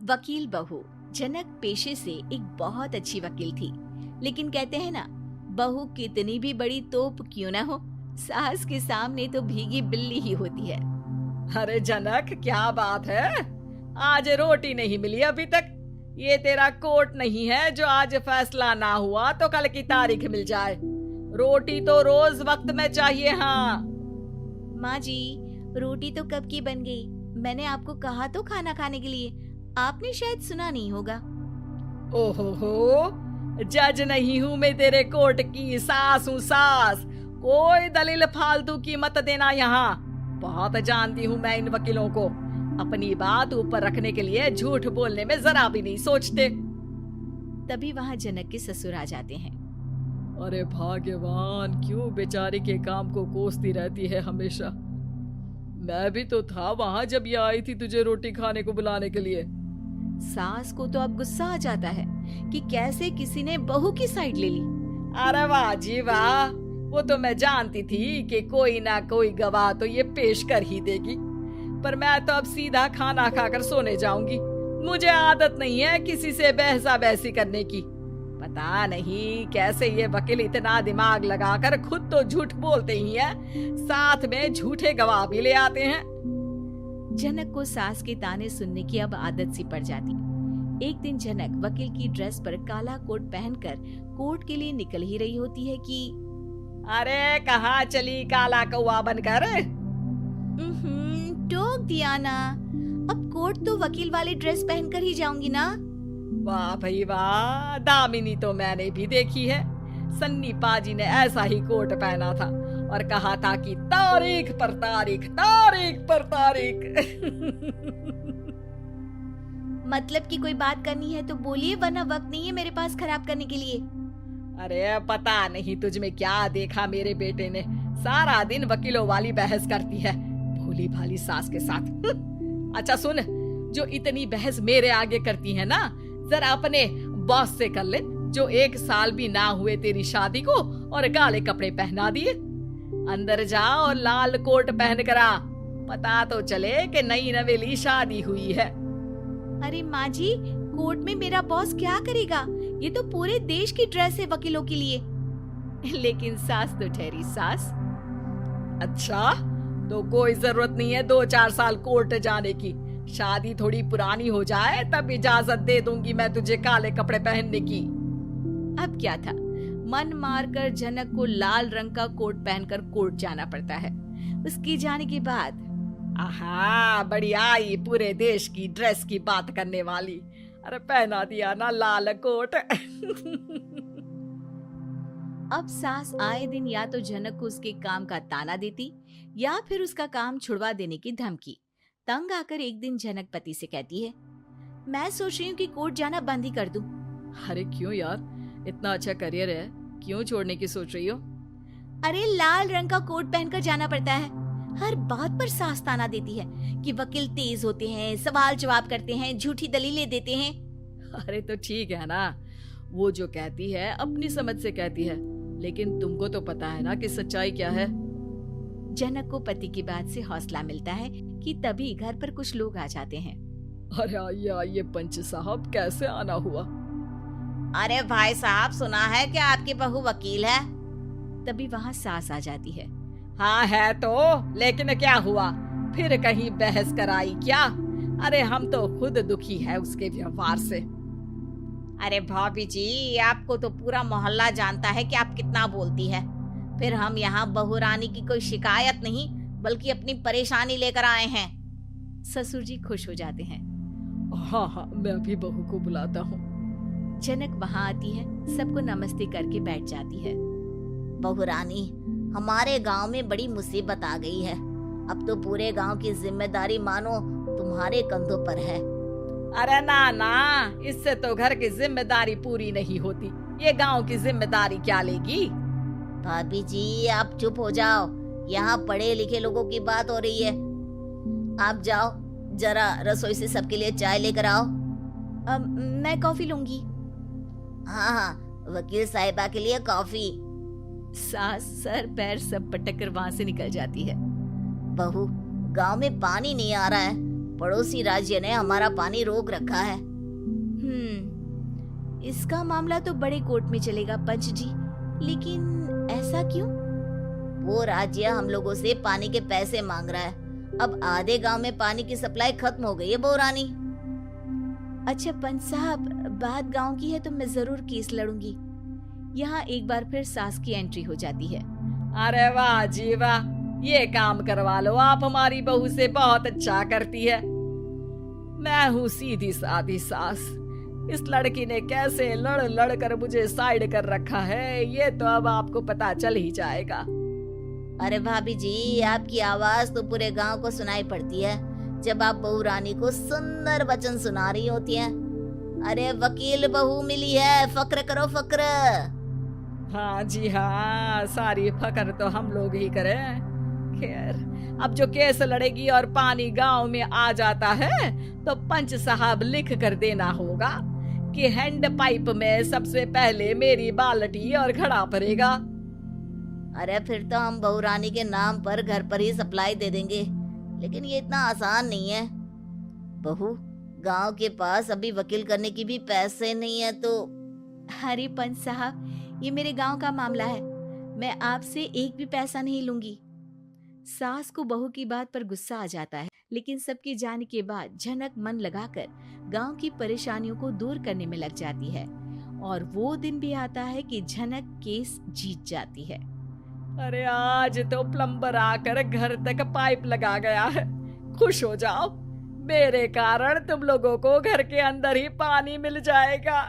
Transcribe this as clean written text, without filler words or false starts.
वकील बहू। जनक पेशे से एक बहुत अच्छी वकील थी, लेकिन कहते हैं ना, बहू कितनी भी बड़ी तोप क्यों ना हो, सास के सामने तो भीगी बिल्ली ही होती है। अरे जनक, क्या बात है, आज रोटी नहीं मिली अभी तक। ये तेरा कोर्ट नहीं है जो आज फैसला ना हुआ तो कल की तारीख मिल जाए। रोटी तो रोज वक्त में चाहिए। हाँ माँ जी, रोटी तो कब की बन गई। मैंने आपको कहा तो खाना खाने के लिए, आपने शायद सुना नहीं होगा। ओहो, जज नहीं हूँ मैं तेरे कोर्ट की, सास हूँ सास। कोई दलील फालतू की मत देना यहाँ। बहुत जानती हूँ मैं इन वकीलों को, अपनी बात ऊपर रखने के लिए झूठ बोलने में जरा भी नहीं सोचते। तभी वहाँ जनक के ससुर आ जाते हैं। अरे भाग्यवान, क्यों बेचारी के काम को कोसती रहती है हमेशा। मैं भी तो था वहाँ जब ये आई थी तुझे रोटी खाने को बुलाने के लिए। सास को तो अब गुस्सा आ जाता है कि कैसे किसी ने बहू की साइड ले ली। अरे वाह जी वाह, वो तो मैं जानती थी कि कोई ना कोई गवाह तो ये पेश कर ही देगी। पर मैं तो अब सीधा खाना खाकर सोने जाऊंगी। मुझे आदत नहीं है किसी से बहसा बहसी करने की। पता नहीं कैसे ये वकील इतना दिमाग लगाकर खुद तो झूठ बोलते ही हैं, साथ में झूठे गवाह भी ले आते हैं। जनक को सास के ताने सुनने की अब आदत सी पड़ जाती। एक दिन जनक वकील की ड्रेस पर काला कोट पहनकर कोर्ट के लिए निकल ही रही होती है कि अरे कहाँ चली काला कौवा बनकर। टोक दिया ना, अब कोर्ट तो वकील वाली ड्रेस पहनकर ही जाऊंगी ना। वाह भाई वाह, दामिनी तो मैंने भी देखी है। सन्नी पाजी ने ऐसा ही कोट पहना था और कहा था कि तारीख पर तारीख, तारीख पर तारीख। मतलब कि कोई बात करनी है तो बोलिए, वरना वक्त नहीं है मेरे पास खराब करने के लिए। अरे पता नहीं तुझ में क्या देखा मेरे बेटे ने, सारा दिन वकीलों वाली बहस करती है भोली भाली सास के साथ। अच्छा सुन, जो इतनी बहस मेरे आगे करती है ना, जरा अपने बॉस से कर ले, जो 1 साल भी ना हुए तेरी शादी को और काले कपड़े पहना दिए। अंदर जा और लाल कोट पहन कर आ, पता तो चले कि नई नवेली शादी हुई है। अरे माँ जी, कोर्ट में मेरा बॉस क्या करेगा, ये तो पूरे देश की ड्रेस है वकीलों के लिए। लेकिन सास तो ठहरी सास। अच्छा, तो कोई जरूरत नहीं है 2-4 साल कोर्ट जाने की। शादी थोड़ी पुरानी हो जाए तब इजाजत दे दूंगी मैं तुझे काले कपड़े पहनने की। अब क्या था, मन मारकर जनक को लाल रंग का कोट पहनकर कोर्ट जाना पड़ता है। उसके जाने के बाद आहा, बड़ी आई पूरे देश की ड्रेस की बात करने वाली। अरे पहना दिया ना लाल कोट। अब सास आए दिन या तो जनक को उसके काम का ताना देती या फिर उसका काम छुड़वा देने की धमकी। तंग आकर एक दिन जनक पति से कहती है, मैं सोच रही हूँ कि कोर्ट जाना बंद ही कर दूं। अरे क्यों यार, इतना अच्छा करियर है, क्यों छोड़ने की सोच रही हो? अरे लाल रंग का कोट पहनकर जाना पड़ता है। हर बात पर सास ताना देती है कि वकील तेज होते हैं, सवाल जवाब करते हैं, झूठी दलीलें देते हैं। अरे तो ठीक है ना, वो जो कहती है अपनी समझ से कहती है, लेकिन तुमको तो पता है ना कि सच्चाई क्या है। जनक को पति की बात से हौसला मिलता है कि तभी घर पर कुछ लोग आ जाते हैं। अरे आइए पंच साहब, कैसे आना हुआ? अरे भाई साहब, सुना है कि आपकी बहू वकील है। तभी वहाँ सास आ जाती है। हाँ है तो, लेकिन क्या हुआ, फिर कहीं बहस कराई क्या? अरे हम तो खुद दुखी है उसके व्यवहार से। अरे भाभी जी, आपको तो पूरा मोहल्ला जानता है कि आप कितना बोलती है। फिर हम यहाँ बहू रानी की कोई शिकायत नहीं, बल्कि अपनी परेशानी लेकर आए हैं। ससुर जी खुश हो जाते हैं। हाँ, मैं भी बहू को बुलाता हूँ। जनक वहाँ आती है, सबको नमस्ते करके बैठ जाती है। बहू रानी, हमारे गांव में बड़ी मुसीबत आ गई है। अब तो पूरे गांव की जिम्मेदारी मानो तुम्हारे कंधों पर है। अरे ना ना, इससे तो घर की जिम्मेदारी पूरी नहीं होती, ये गांव की जिम्मेदारी क्या लेगी? भाभी जी आप चुप हो जाओ, यहाँ पढ़े लिखे लोगों की बात हो रही है। आप जाओ, जरा रसोई से सबके लिए चाय लेकर आओ। मैं कॉफी लूंगी। हाँ, वकील साहिबा के लिए कॉफी। सास सर पैर सब पटक कर वहाँ से निकल जाती है। बहू, गांव में पानी नहीं आ रहा है, पड़ोसी राज्य ने हमारा पानी रोक रखा है। इसका मामला तो बड़े कोर्ट में चलेगा पंच जी, लेकिन ऐसा क्यों? वो राज्य हम लोगों से पानी के पैसे मांग रहा है। अब आधे गांव में पानी की सप्लाई खत्म हो गई है बहुरानी। अच्छा पंच साहब, बात गांव की है तो मैं जरूर केस लड़ूंगी। यहाँ एक बार फिर सास की एंट्री हो जाती है। अरे वाह जी वाह, ये काम करवा लो आप हमारी बहू से, बहुत अच्छा करती है। मैं हूँ सीधी सादी सास। इस लड़की ने कैसे लड़ लड़ कर मुझे साइड कर रखा है, ये तो अब आपको पता चल ही जाएगा। अरे भाभी जी, आपकी आवाज तो पूरे गांव को सुनाई पड़ती है जब आप बहू रानी को सुंदर वचन सुना रही होती हैं। अरे वकील बहू मिली है, फक्र करो फक्र। हाँ जी हाँ, सारी फकर तो हम लोग ही करें। खैर, अब जो केस लड़ेगी और पानी गांव में आ जाता है तो पंच साहब लिख कर देना होगा कि हैंड पाइप में सबसे पहले मेरी बाल्टी और घड़ा भरेगा। अरे फिर तो हम बहू रानी के नाम पर घर पर ही सप्लाई दे देंगे, लेकिन ये इतना आसान नहीं है। बहू, गांव के पास अभी वकील करने की भी पैसे नहीं है तो। अरे पंच साहब, ये मेरे गांव का मामला है, मैं आपसे एक भी पैसा नहीं लूंगी। सास को बहू की बात पर गुस्सा आ जाता है, लेकिन सबके जाने के बाद झनक मन लगाकर गांव की परेशानियों को दूर करने में लग जाती है। और वो दिन भी आता है कि झनक केस जीत जाती है। अरे आज तो प्लम्बर आकर घर तक पाइप लगा गया है। खुश हो जाओ, मेरे कारण तुम लोगों को घर के अंदर ही पानी मिल जाएगा।